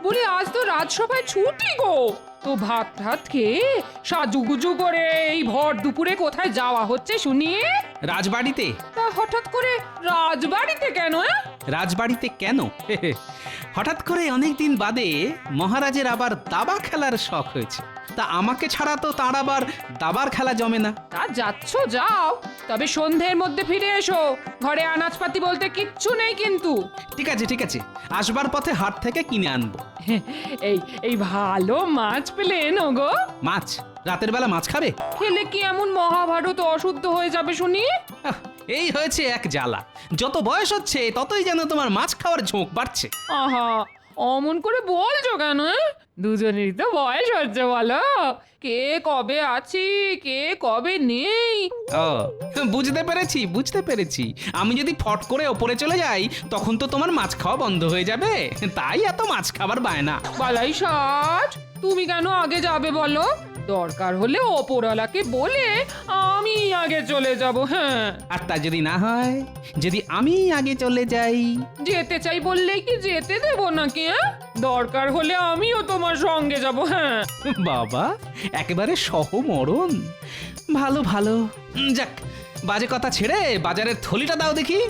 বলি আজ তো রাজসভায় ছুটি গো। তো ভাত ভাত খেয়ে সাজুগুজু করে এই ভর দুপুরে কোথায় যাওয়া হচ্ছে শুনি? রাজবাড়িতে। তা হঠাৎ করে রাজবাড়িতে কেন? রাজবাড়িতে কেন? হঠাৎ করে অনেকদিন বাদে মহারাজের আবার দাবা খেলার শখ হয়েছে। তা আমাকে ছাড়া তো তার আবার দাবার খেলা জমে না। তা যাচ্ছ যাও, তবে সন্ধ্যের মধ্যে ফিরে এসো। ঘরে আনাজপাতি বলতে কিচ্ছু নেই কিন্তু। ঠিক আছে ঠিক আছে, আসবার পথে হাট থেকে কিনে আনবো। এই এই ভালো মাছ পেলে এনো গো। মাছ? রাতের বেলা মাছ খাবে? খেলে কি এমন মহাভারত অশুদ্ধ হয়ে যাবে শুনি? আহ, এই হয়েছে এক জ্বালা। যত বয়স হচ্ছে ততই যেন তোমার মাছ খাওয়ার ঝোঁক বাড়ছে। আহা, অমন করে বলছো কেন? দুজনেরই তো বয়স হচ্ছে বলো। কে কবে আছি কে কবে নেই। ও, বুঝতে পেরেছি বুঝতে পেরেছি। আমি যদি ফট করে ওপরে চলে যাই তখন তো তোমার মাছ খাওয়া বন্ধ হয়ে যাবে, তাই এত মাছ খাবার বায়না। বালাই ষাট, তুমি কেন আগে যাবে বলো? দরকার হলে ওপরওয়ালাকে বলে আমি আগে চলে যাব। হ্যাঁ, আর তা যদি না হয়, যদি আমি আগে চলে যাই? যেতে চাই বললেই কি যেতে দেবো নাকি? দরকার হলে আমিও তোমার সঙ্গে যাব। হ্যাঁ, বাবা, একেবারে সহমরণ। ভালো ভালো। যাক, বাজে কথা ছেড়ে বাজারের থলিটা দাও দেখি।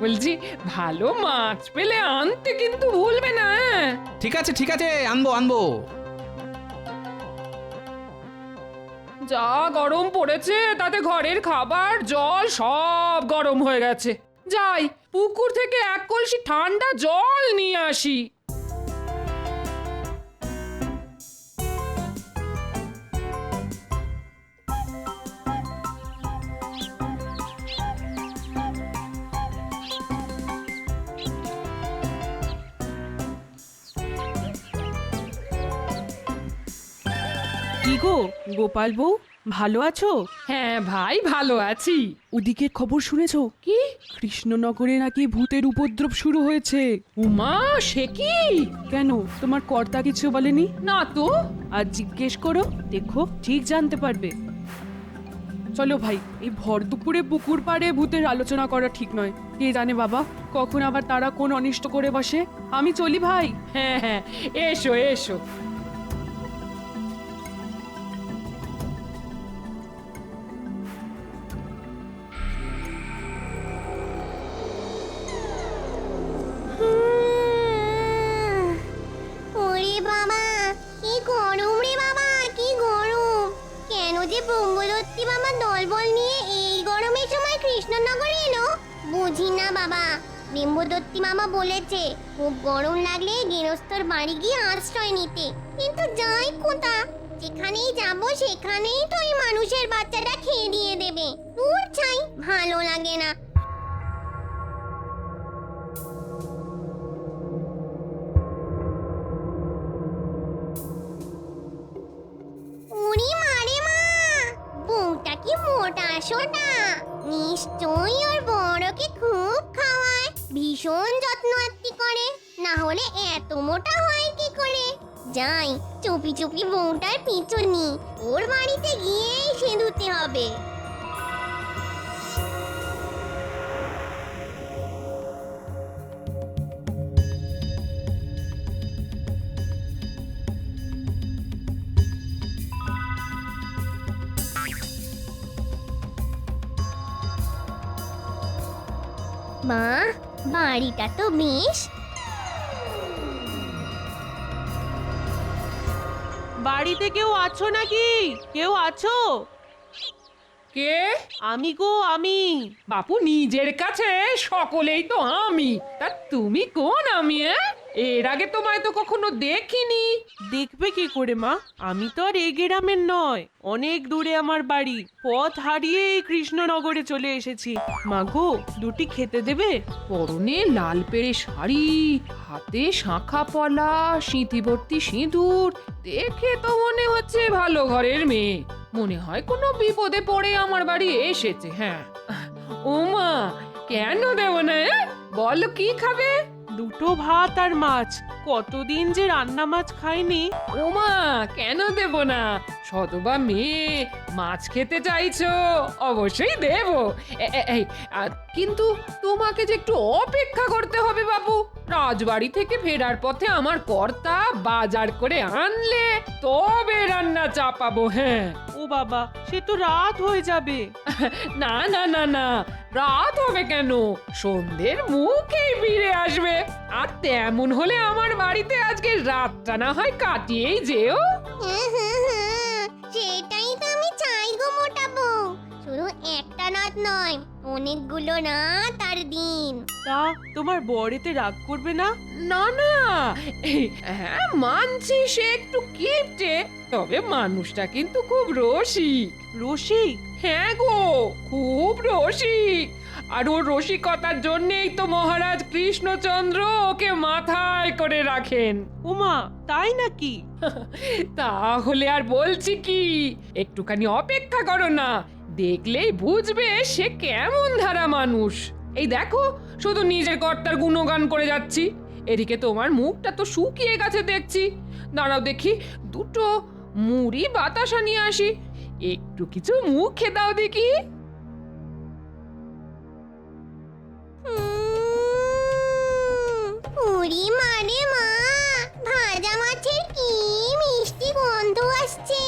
বলছি ভালো মাছ পেলে আনতে কিন্তু ভুলবে না। ঠিক আছে ঠিক আছে, আনবো আনবো। যা গরম পড়েছে তাতে ঘরের খাবার জল সব গরম হয়ে গেছে। যাই পুকুর থেকে এক কলসি ঠান্ডা জল নিয়ে আসি। কি গো গোপাল বউ, ভালো আছো? হ্যাঁ ভাই, ভালো আছি। ওদিকের খবর শুনেছো? কি? কৃষ্ণনগরে নাকি ভূতের উপদ্রব শুরু হয়েছে। উমা, সে কি? কেন, তোমার কর্তা কিছু বলেনি? না তো। আর জিজ্ঞেস করো, দেখো ঠিক জানতে পারবে। চলো ভাই, এই ভর দুপুরে পুকুর পাড়ে ভূতের আলোচনা করা ঠিক নয়। কে জানে বাবা, কখন আবার তারা কোন অনিষ্ট করে বসে। আমি চলি ভাই। হ্যাঁ হ্যাঁ, এসো এসো। ওরে বাবা, কি গরম রে বাবা, কি গরম! কেন যে ব্রহ্মদত্তি মামা দলবল নিয়ে এই গরমের সময় কৃষ্ণনগরে এলো বুঝি না বাবা। ব্রহ্মদত্তি মামা বলেছে খুব গরম লাগলে গৃহস্থর বাড়ি গিয়ে আশ্রয় নিতে, কিন্তু যাই কোথা, যেখানেই যাব সেখানেই তো এই মানুষের বাচ্চাটা খেয়ে দিয়ে দেবে। দূর চাই, ভালো লাগে না। উড়ি মারে মা, বউটা কি মোটা সোটা! নিশ্চয়ই ওর বড়কে খুব খাওয়ায়, ভীষণ যত্ন আত্তি করে, না হলে এত মোটা হয় কি করে? যাই, চুপি চুপি বউটার পিছু নি, ওর বাড়িতে গিয়েই সেঁধুতে হবে। মা, বাড়িটা তো বেশ। বাড়িতে কেউ আছো নাকি? কেউ আছো? কে? আমি গো, আমি। বাপু, নিজের কাছে সকলেই তো আমি, তা তুমি কোন আমি? এর আগে তোমায় তো কখনো দেখিনি। দেখবে কি করে মা, আমি তো আর এই গ্রামের নয়, অনেক দূরে আমার বাড়ি। পথ হারিয়ে এই কৃষ্ণনগরে চলে এসেছি। মা গো, দুটি খেতে দেবে? পরনে লাল পেড়ে শাড়ি, হাতে শাঁখা পলা, সিঁথি ভর্তি সিঁদুর, দেখে তো মনে হচ্ছে ভালো ঘরের মেয়ে। মনে হয় কোনো বিপদে পড়ে আমার বাড়ি এসেছে। হ্যাঁ, ওমা, কেন দেব না? বলো কি খাবে? দুটো ভাত আর মাছ। কতদিন যে রান্না মাছ খাইনি। ওমা, কেন দেব না? সতবা মেয়ে মাছ খেতে চাইছো, অবশ্যই দেব। এই কিন্তু তোমাকে যে একটু অপেক্ষা করতে হবে বাবু। রাজবাড়ি থেকে ফেরার পথে আমার কর্তা বাজার করে আনলে তবে রান্না চাপাবো। হ্যাঁ, ও বাবা, সে তো রাত হয়ে যাবে। না না না না, রাত হবে কেন, সন্ধ্যের মুখেই ফিরে আসবে। আর তেমন হলে আমার বাড়িতে আজকে রাতটা না হয় কাটিয়েই যেও। সেটাই তো আমি চাই গো মোটা বউ। শুধু একটা রাত নয়, অনেকগুলো রাত আর দিন। তা তোমার বরেতে রাগ করবে না? না না, হ্যাঁ মানছি সে একটু কিপটে, তবে মানুষটা কিন্তু খুব রসিক। রসিক? হ্যাঁ গো, খুব রসিক। আর ওর রসিকতার জন্যেই তো মহারাজ কৃষ্ণচন্দ্র ওকে মাথায় করে রাখেন। উমা, তাই নাকি? তাহলে আর বলছি কি, একটুখানি অপেক্ষা করো না, দেখলেই বুঝবে সে কেমন ধারা মানুষ। এই দেখো, শুধু নিজের কর্তার গুণগান করে যাচ্ছি, এদিকে তোমার মুখটা তো শুকিয়ে গেছে দেখছি। দাঁড়াও দেখি, দুটো মুড়ি বাতাসা নিয়ে আসি, একটু কিছু মুখে দাও দেখি। উড়ি মানে মা, ভাজা মাছের কি মিষ্টি গন্ধ আসছে।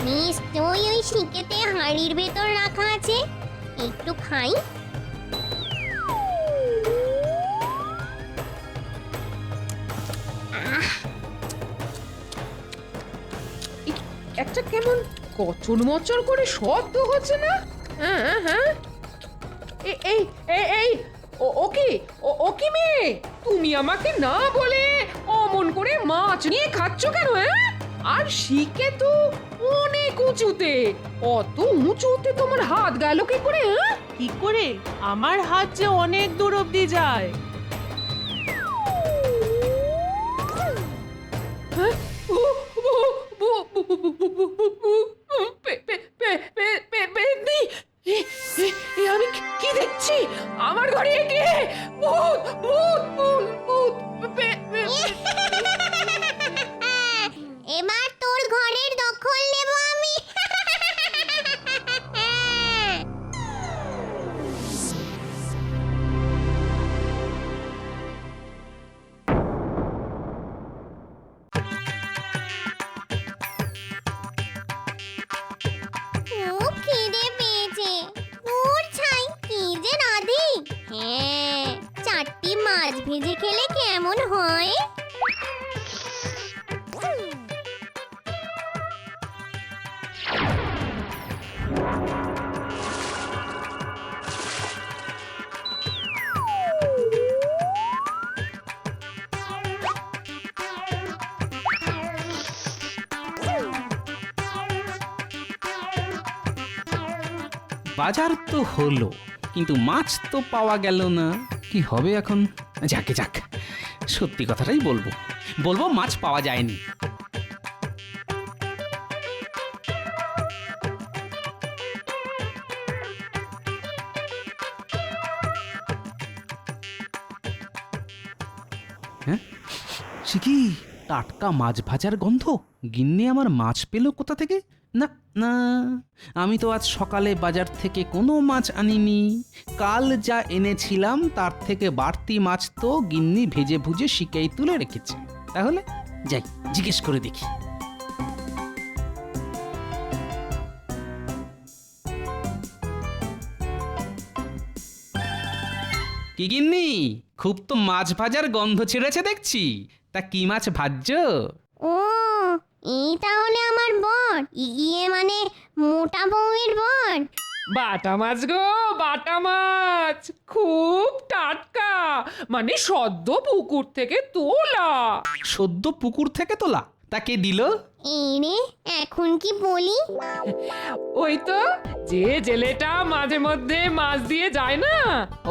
নিশ্চয়ই ওই শিকেতে হাঁড়ির ভেতর রাখা আছে, একটু খাই। একটা কেমন কচর মচর করে শব্দ হচ্ছে না? হ্যাঁ হ্যাঁ, এই এই এই ও কি ও কি মেয়ে, তুমি আমাকে না বলে অমন করে মাছ নিয়ে খাচ্ছ কেন? হ্যাঁ, আর শিকে তো অনেক উঁচুতে, অত উঁচুতে তোমার হাত গেল কি করে? হ্যাঁ, কি করে? আমার হাত যে অনেক দূর অব্দি যায়। হ্যাঁ? পেতনি! আমি কি দেখছি? আমার ঘরে কে? ভূত ভূত ভূত ভূত! এবার তোর ঘরের দখল নেব আমি। খুব খিদে পেয়েছে। তোর ছাই কি যে রাধি। হ্যাঁ, 4টি মাছ ভেজে খেলে কেমন হয়? বাজার তো হলো, কিন্তু মাছ তো পাওয়া গেল না। কি হবে এখন? যাকে যাক, সত্যি কথাটাই বলবো, মাছ পাওয়া যায়নি। হ্যাঁ, সে কি টাটকা মাছ ভাজার গন্ধ? গিন্নি আমার মাছ পেল কোথা থেকে? না না, আমি তো আজ সকালে বাজার থেকে কোনো মাছ আনিনি। কাল যা এনেছিলাম তার থেকে বাড়তি মাছ তো গিন্নি ভেজে ভুজে শিকেই তুলে রেখেছে। তাহলে যাই, জিজ্ঞেস করে দেখি। কি গিন্নি, খুব তো মাছ ভাজার গন্ধ ছেড়েছে দেখছি। তা কি মাছ ভাজছো? ও, এই তাহলে আমার বর, ইয়ে মানে মোটা বউয়ের বর। বাটা মাছ গো, বাটা মাছ, খুব টাটকা, মানে সদ্য পুকুর থেকে তোলা। সদ্য পুকুর থেকে তোলা? তা কে দিল? এই রে, এখন কি বলি? ওই তো যে জেলেটা মাঝে মধ্যে মাছ দিয়ে যায় না।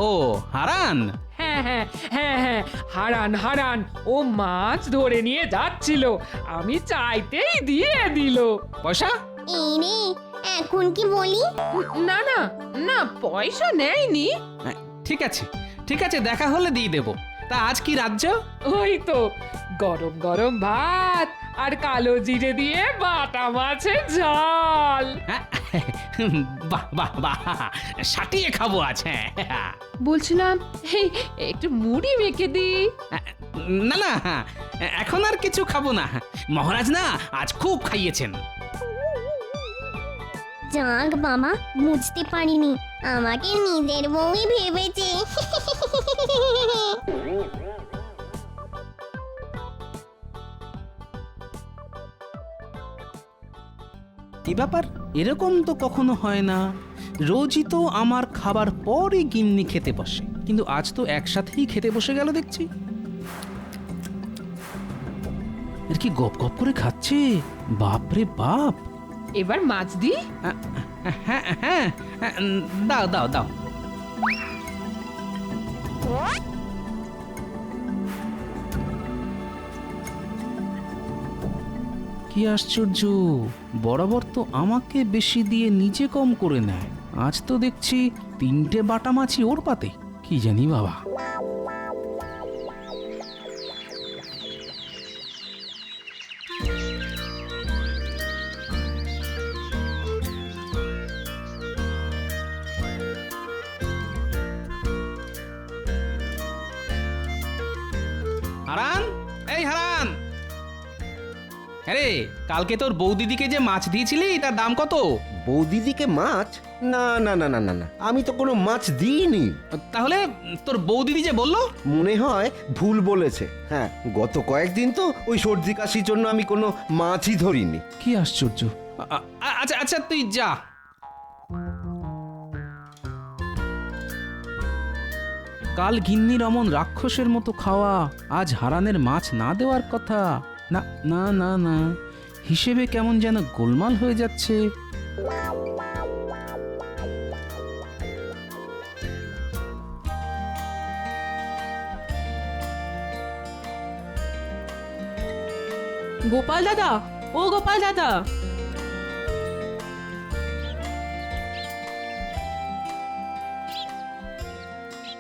ও, হারান। হ্যাঁ হ্যাঁ হ্যাঁ হ্যাঁ, হারান হারান, ও মাছ ধরে নিয়ে যাচ্ছিল, আমি চাইতেই দিয়ে দিল। পয়সা? এই রে, এখন কি বলি? না না না, পয়সা নেয়নি। ঠিক আছে ঠিক আছে, দেখা হলে দিয়ে দেব। তা আজ কি রাজ্য? ওই তো গরম গরম ভাত আর কালো জিরে দিয়ে বাটা মাছের ঝাল। হ্যাঁ, বাহ বাহ বাহ, সাটিয়ে খাবো আজ। হ্যাঁ, বলছিলাম এই একটু মুড়ি মেখে দি। না না, এখন আর কিছু খাবো না। মহারাজ না আজ খুব খাইয়েছেন। যাক বাবা, বুঝতে পারিনি আমাকে নিজের বউই ভেবেছে। কি ব্যাপার, এরকম তো কখনো হয় না। রোজই তো আমার খাবার পরই গিন্নি খেতে বসে, কিন্তু আজ তো একসাথেই খেতে বসে গেল দেখছি। এর কি গপ গপ করে খাচ্ছে, বাপরে বাপ। এবার মাছ দি। হ্যাঁ হ্যাঁ, দাও দাও দাও। কি আশ্চর্য, বরাবর তো আমাকে বেশি দিয়ে নিজে কম করে নেয়, আজ তো দেখছি 3টে বাটা মাছি ওর পাতে। কি জানি বাবা। হারান, এই হারান। আরে কালকে তোর বৌদিদিকে যে মাছ দিয়েছিলি তার দাম কত? বৌদিদিকে মাছ? না না না না না না, আমি তো কোনো মাছ দিইনি। তাহলে তোর বৌদিদি যে বললো? মনে হয় ভুল বলেছে। হ্যাঁ, গত কয়েকদিন তো ওই সর্দি কাশির জন্য আমি কোনো মাছই ধরিনি। কি আশ্চর্য। আচ্ছা আচ্ছা, তুই যা। কাল গিন্নির অমন রাক্ষসের মতো খাওয়া, আজ হারানের মাছ না দেওয়ার কথা। না না না না, হিসেবে কেমন যেন গোলমাল হয়ে যাচ্ছে। গোপাল দাদা, ও গোপাল দাদা,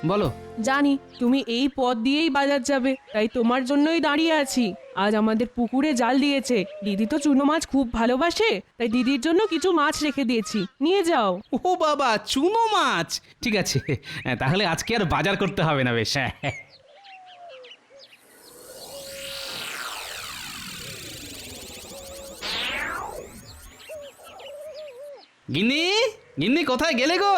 বলো। জানি তুমি এই পথ দিয়েই বাজার যাবে, তাই তোমার জন্যই দাঁড়িয়ে আছি। আজ আমাদের পুকুরে জাল দিয়েছে, দিদি তো চুনো মাছ খুব ভালোবাসে, তাই দিদির জন্য কিছু মাছ রেখে দিয়েছি, নিয়ে যাও। ও বাবা, চুনো মাছ! ঠিক আছে, তাহলে আজকে আর বাজার করতে হবে না। বেশ। গিন্নি, গিন্নি কোথায় গেলে গো?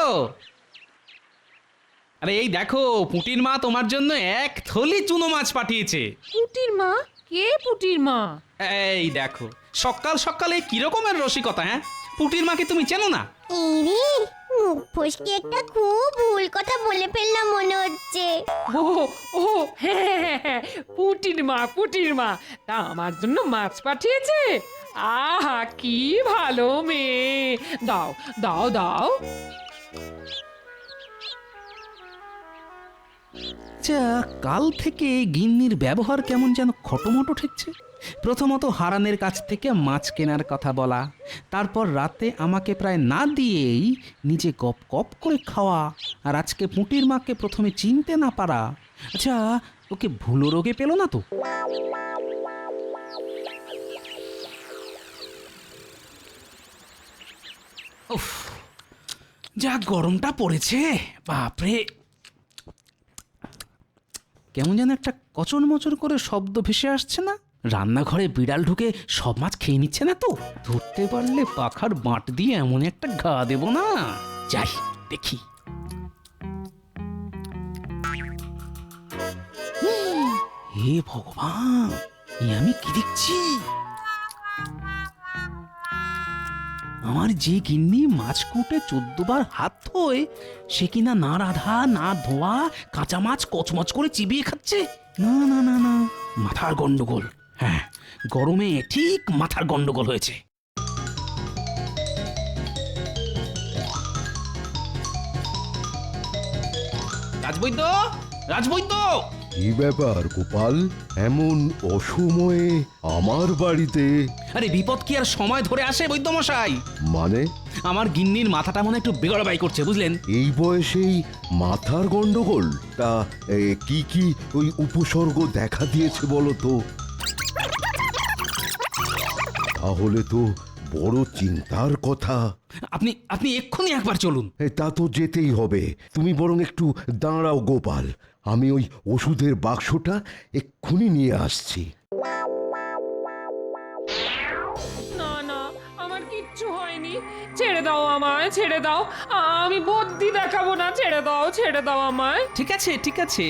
আরে এই দেখো, পুটির মা তোমার জন্য 1 থলি চুনো মাছ পাঠিয়েছে। পুটির মা? কে পুটির মা? এই দেখো, সকাল সকালে কি রকমের রসিকতা! হ্যাঁ, পুটির মাকে তুমি চেনো না? এই রে, মুখ ফসকে একটা খুব ভুল কথা বলে ফেললাম মনে হচ্ছে। ও ও হ্যাঁ হ্যাঁ হ্যাঁ, পুটির মা, পুটির মা। তা আমার জন্য মাছ পাঠিয়েছে? আহা, কি ভালো মেয়ে। দাও দাও দাও। আচ্ছা, কাল থেকে গিন্নির ব্যবহার কেমন যেন খটোমটো ঠেকছে। প্রথমত হারানের কাছ থেকে মাছ কেনার কথা বলা, তারপর রাতে আমাকে প্রায় না দিয়েই নিজে গপ গপ করে খাওয়া, আর আজকে পুঁটির মাকে প্রথমে চিনতে না পারা। আচ্ছা, ওকে ভুলো রোগে পেল না তো? উফ, যা গরমটা পড়েছে, বাপরে। কেমন যেন একটা কচর মচর করে শব্দ ভেসে আসছে না? রান্নাঘরে বিড়াল ঢুকে সব মাছ খেয়ে নিচ্ছে না তো? ধরতে পারলে পাখার বাঁট দিয়ে এমন একটা ঘা দেব না। যাই দেখি। হে ভগবান, এ আমি কি দেখছি? আমার যে গিন্নি মাছ কুটে 14 বার হাত ধোয়, সে কিনা না রাধা না ধোয়া কাঁচা মাছ কচমচ করে চিবিয়ে খাচ্ছে। না না না না, মাথার গন্ডগোল। হ্যাঁ, গরমে ঠিক মাথার গন্ডগোল হয়েছে। রাজবৈদ্য, রাজবৈদ্য! কি ব্যাপার গোপাল, এমন অসময়ে আমার বাড়িতে? আরে বিপদ কি আর সময় ধরে আসে বৈদ্যমশাই? মানে আমার গিন্নির মাথাটা মনে একটু বেগড়াবাই করছে, বুঝলেন? এই বয়সেই মাথার গন্ডগোল? তা কি কি ওই উপসর্গ দেখা দিয়েছে বলো তো? তাহলে তো বড় চিন্তার কথা। আপনি আপনি এক্ষুনি একবার চলুন। তা তো যেতেই হবে। তুমি বরং একটু দাঁড়াও গোপাল, আমি ওই ওষুধের বাক্সটা এক্ষুনি নিয়ে আসছি। না না, আমার কিচ্ছু হয়নি, ছেড়ে দাও আমায়, ছেড়ে দাও, আমি বুদ্ধি দেখাবো না, ছেড়ে দাও আমায়। ঠিক আছে ঠিক আছে,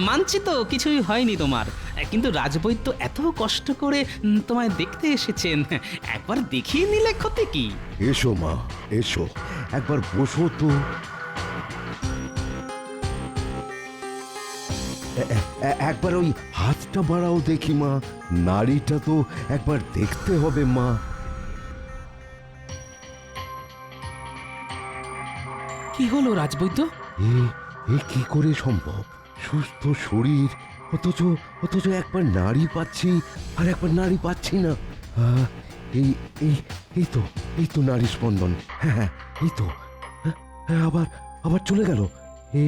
মানছি তো কিছুই হয়নি তোমার, কিন্তু রাজবৈদ্য এত কষ্ট করে তোমায় দেখতে এসেছেন, একবার দেখিয়ে নিলে ক্ষতি কি? এসো মা, এসো, একবার বসো তো। একবার ওই হাতটা বাড়াও দেখি মা, নাড়িটা তো একবার দেখতে হবে মা। কি হলো রাজবৈদ্য? এ কি করে সম্ভব? সুস্থ শরীর, অথচ অথচ একবার নাড়ি পাচ্ছি আর একবার নাড়ি পাচ্ছি না। এই এই এই তো নাড়ি স্পন্দন। হ্যাঁ হ্যাঁ, এই তো। হ্যাঁ, আবার আবার চলে গেল। এ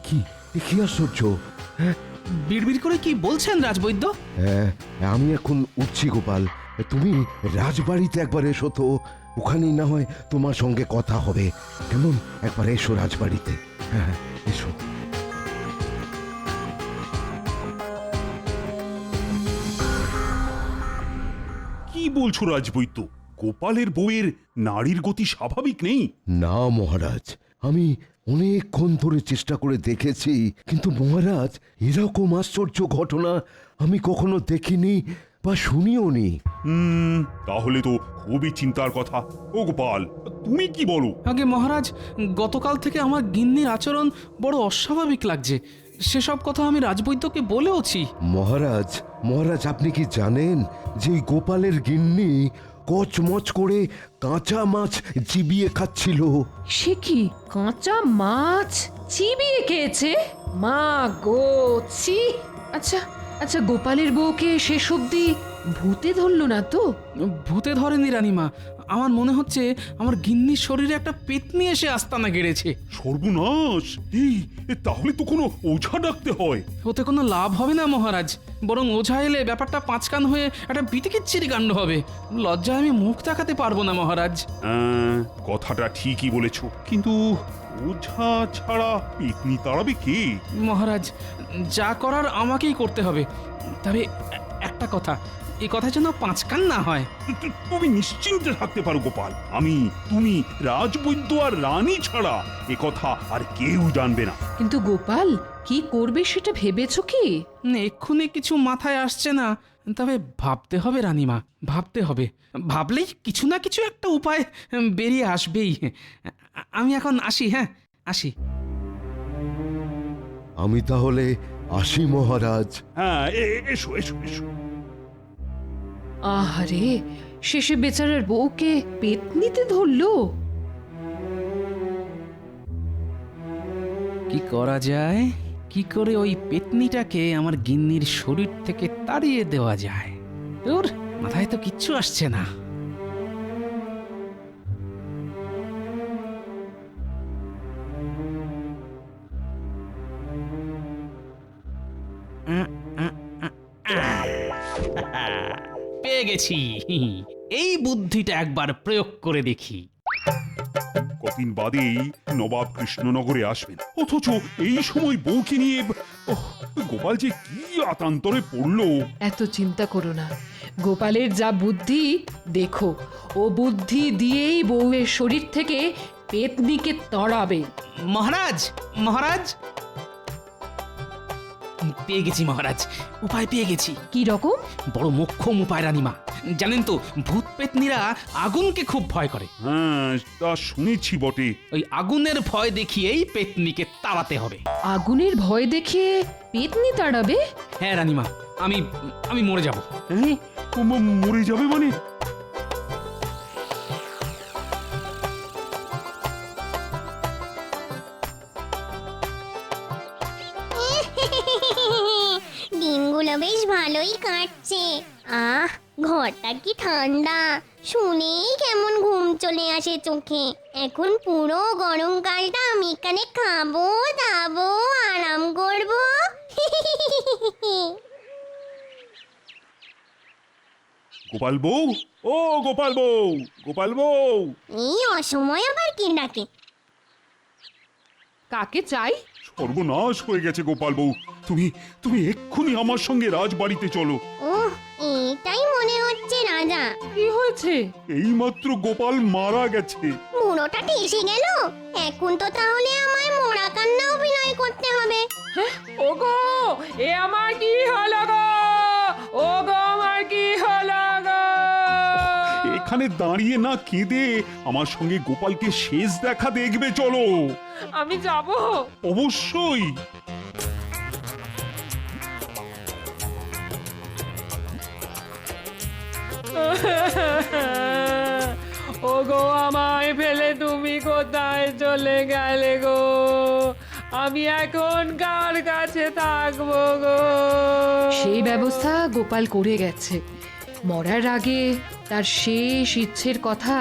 কি আশ্চর্য! হ্যাঁ বিড়বিড় করে কি বলছেন রাজবৈদ্য? হ্যাঁ, আমি এখন উঠছি গোপাল, তুমি রাজবাড়িতে একবার এসো তো, ওখানেই না হয় তোমার সঙ্গে কথা হবে। কেমন? একবার এসো রাজবাড়িতে। হ্যাঁ হ্যাঁ, এসো। কি বলছো রাজবৈদ্য? গোপালের বউয়ের নাড়ির গতি স্বাভাবিক নেই? না মহারাজ, আমি অনেকক্ষণ ধরে চেষ্টা করে দেখেছি, কিন্তু মহারাজ এরকম আশ্চর্য ঘটনা আমি কখনো দেখিনি বা শুনিও নি। তাহলে তো খুবই চিন্তার কথা। ও গোপাল, তুমি কি বলো? আগে মহারাজ, গতকাল থেকে আমার গিন্নির আচরণ বড় অস্বাভাবিক লাগছে, সেসব কথা আমি রাজবৈদ্যকে বলেওছি। মহারাজ, মহারাজ আপনি কি জানেন যে এই গোপালের গিন্নি কচমচ করে কাঁচা মাছ চিবিয়ে খাচ্ছিল? সে কি, কাঁচা মাছ চিবিয়ে খেয়েছে? মা গো, ছি! আচ্ছা আচ্ছা, গোপালের বউকে শেষ অবধি ভূতে ধরলো না তো? ভূতে ধরেনি রানীমা, আমার মনে হচ্ছে আমার গিন্নির শরীরে একটা পেতনি এসে আস্তানা গেড়েছে। সর্বনাশ! তাহলে তো কোনো ওঝা ডাকতে হয়। ওতে কোনো লাভ হবে না মহারাজ, বরং ওঝা এলে ব্যাপারটা পাঁচকান হয়ে একটা বিতিকিচ্ছিরি কাণ্ড হবে। লজ্জায় আমি মুখ দেখাতে পারবো না মহারাজ। কথাটা ঠিকই বলেছো, কিন্তু ওঝা ছাড়া পেতনি তাড়াবে কে? মহারাজ, যা করার আমাকেই করতে হবে, তবে একটা কথা, এই কথা যেন পাঁচকান না হয়। তুমি নিশ্চিন্তে থাকতে পারো গোপাল, আমি, তুমি, রাজবৈদ্য আর রানী ছাড়া এ কথা আর কেউ জানবে না। কিন্তু গোপাল কি করবে সেটা ভেবেছো কি? এক্ষুনি কিছু মাথায় আসছে না, তবে ভাবতে হবে রানীমা, ভাবতে হবে। ভাবলেই কিছু না কিছু একটা উপায় বেরিয়ে আসবেই। আমি এখন আসি, হ্যাঁ আসি। আমি তাহলে আসি মহারাজ। হ্যাঁ, এসো এসো এসো। আহারে, শেষে বেচারার বউকে পেতনিতে ধরলো। কি করা যায়, কি করে ওই পেতনিটাকে আমার গিন্নির শরীর থেকে তাড়িয়ে দেওয়া যায়? তোর মাথায় তো কিচ্ছু আসছে না। পেয়ে গেছি, এই বুদ্ধিটা একবার প্রয়োগ করে দেখি। কদিন বাদেই নবাব কৃষ্ণনগরে আসবেন, অথচ এই সময় বউকে নিয়ে গোপাল যে কি আতান্তরে পড়লো। এত চিন্তা করো না, গোপালের যা বুদ্ধি দেখো, ও বুদ্ধি দিয়েই বউয়ের শরীর থেকে পেতনিকে তাড়াবে। মহারাজ, মহারাজ, পেয়ে গেছি মহারাজ, উপায় পেয়ে গেছি। কি রকম? বড় মোক্ষম উপায় রানীমা। জানেন তো, ভূত পেতনিরা আগুনকে খুব ভয় করে। হ্যাঁ, তা শুনেছি বটে। ওই আগুনের ভয় দেখিয়েই পেতনিকে তাড়াতে হবে। আগুনের ভয় দেখিয়ে পেতনি তাড়াবে? হ্যাঁ রানীমা, আমি আমি মরে যাব। হ্যাঁ, মরে যাবে মানে? দিনগুলো বেশ ভালোই কাটছে। ঘর ঘরটা কি ঠান্ডা, শুনেই কেমন ঘুম চলে আসে চোখে। এখন পুরো গরমকালটা আমি এখানে খাবো দাবো আরাম করবো। গোপাল বউ, ও গোপাল বউ, গোপাল বউ। এই অসময় আবার কে ডাকে? কাকে চাই? সর্বনাশ হয়ে গেছে গোপাল বউ, তুমি তুমি এক্ষুনি আমার সঙ্গে রাজবাড়িতে চলো। ওহ, এটাই মনে হচ্ছে রাজা। কি হয়েছে? এইমাত্র গোপাল মারা গেছে। বুড়োটা এসে গেল, এখন তো তাহলে আমায় মোড়া কান্না অভিনয় করতে হবে। ওগো, এ আমার কি হলো গো? ওগো, আমার কি হলো গো? এখানে দাঁড়িয়ে না কেঁদে আমার সঙ্গে গোপালকে শেষ দেখা দেখবে চলো। আমি যাব। অবশ্যই। ওগো, আমায় ফেলে তুমি কোথায় চলে গেলে গো? আমি এখন কার কাছে থাকবো গো? সেই ব্যবস্থা গোপাল করে গেছে। মরার আগে তার শেষ ইচ্ছের কথা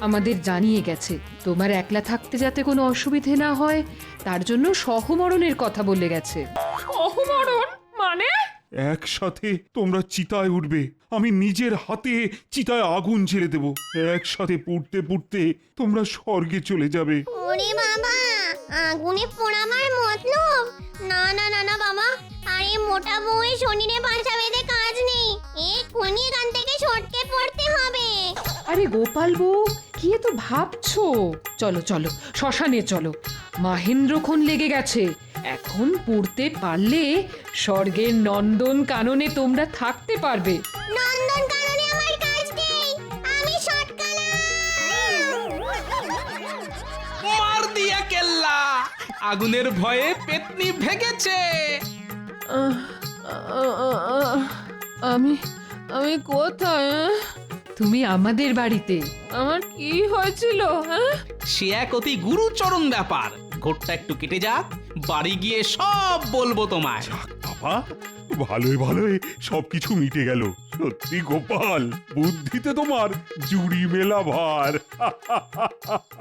আমাদের জানিয়ে গেছে। তোমার একলা থাকতে যাতে কোনো অসুবিধে না হয় তার জন্য সহমরণের কথা বলে গেছে। সহমরণ মানে? একসাথে তোমরা চিতায় উঠবে, আমি নিজের হাতে চিতায় আগুন ছেড়ে দেব। একসাথে পুড়তে পুড়তে তোমরা স্বর্গে চলে যাবে। ওরে বাবা, আগুনে পোড়াবার মতলব? না না না না বাবা, আরে মোটা বউয়ের শরীরে বাসা বেঁধে কাজ নেই, এক্ষুনি এখান থেকে সটকে পড়তে হবে। আরে গোপাল বউ, কি এত ভাবছো? চলো চলো, শ্মশানে চলো। মাহেন্দ্রক্ষণ লেগে গেছে। এখন পড়তে পারলে স্বর্গের নন্দন কাননে তোমরা থাকতে পারবে। নন্দন কাননে আমার কাজ নেই, আমি সটকালাম। মার দিয়া কেল্লা, আগুনের ভয়ে পেতনি ভেগেছে। আহ, আহ, আহ, আমি আমি কোথায়? তুমি আমাদের বাড়িতে। আমার কি হয়েছিল? সে এক অতি গুরুচরণ ব্যাপার। ঘোরটা একটু কেটে যাক, বাড়ি গিয়ে সব বলবো তোমায়। বাবা, ভালোই ভালোই সবকিছু মিটে গেল। সত্যি গোপাল, বুদ্ধিতে তোমার জুড়ি মেলা ভার।